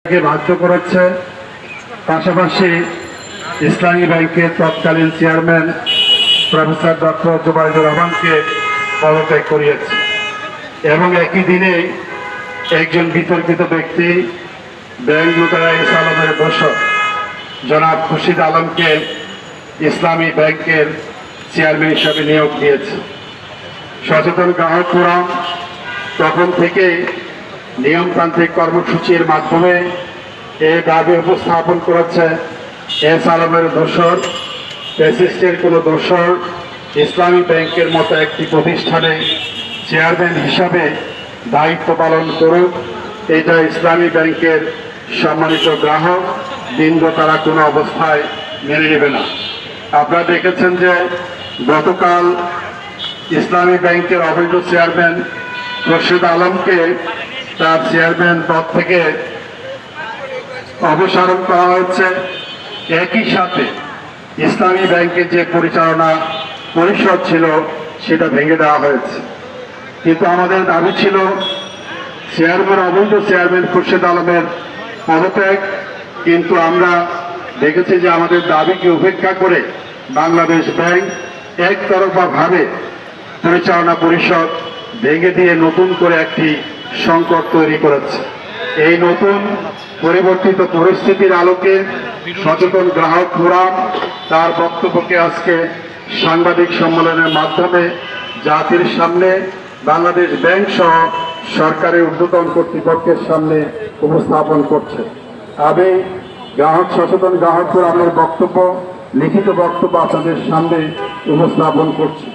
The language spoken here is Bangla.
বাধ্য করেছে। পাশাপাশি ইসলামী ব্যাংকের তৎকালীন চেয়ারম্যান প্রফেসর ডক্টর জুবাইদুর রহমানকে পদত্যাগ করিয়েছে এবং একই দিনে একজন বিতর্কিত ব্যক্তি ব্যাংক লুটেরা এস আলমের দোসর জনাব খুরশিদ আলমকে ইসলামী ব্যাংকের চেয়ারম্যান হিসাবে নিয়োগ দিয়েছে। সচেতন গ্রাহক ফোরাম তখন থেকে নিয়মতান্ত্রিক কর্মসূচির মাধ্যমে এই দাবি উপস্থাপন করেছে এস আলমের দোসর ফ্যাসিস্টের কোনো দোসর ইসলামী ব্যাংকের মতো একটি প্রতিষ্ঠানে চেয়ারম্যান হিসাবে দায়িত্ব পালন করুক। এটা ইসলামী ব্যাংকের সম্মানিত গ্রাহক বৃন্দ তারা কোনো অবস্থায় মেনে নেবে না। আপনারা দেখেছেন যে গতকাল ইসলামী ব্যাংকের অবৈধ চেয়ারম্যান খুরশিদ আলমকে তার চেয়ারম্যান পদ থেকে অপসারণ করা হয়েছে। একই সাথে ইসলামী ব্যাংকের যে পরিচালনা পরিষদ ছিল সেটা ভেঙে দেওয়া হয়েছে। কিন্তু আমাদের দাবি ছিল চেয়ারম্যান অবৈধ চেয়ারম্যান খুরশিদ আলমের পদত্যাগ। কিন্তু আমরা দেখেছি যে আমাদের দাবিকে উপেক্ষা করে বাংলাদেশ ব্যাংক একতরফাভাবে পরিচালনা পরিষদ ভেঙে দিয়ে নতুন করে একটি সংকট তৈরি করেছে। এই নতুন পরিবর্তিত পরিস্থিতির আলোকে সচেতন গ্রাহক ফোরাম তার বক্তব্যকে আজকে সাংবাদিক সম্মেলনের মাধ্যমে জাতির সামনে বাংলাদেশ ব্যাংক সহ সরকারের ঊর্ধ্বতন কর্তৃপক্ষের সামনে উপস্থাপন করছে। আমি সচেতন গ্রাহক ফোরামের বক্তব্য লিখিত বক্তব্য আপনাদের সামনে উপস্থাপন করছি।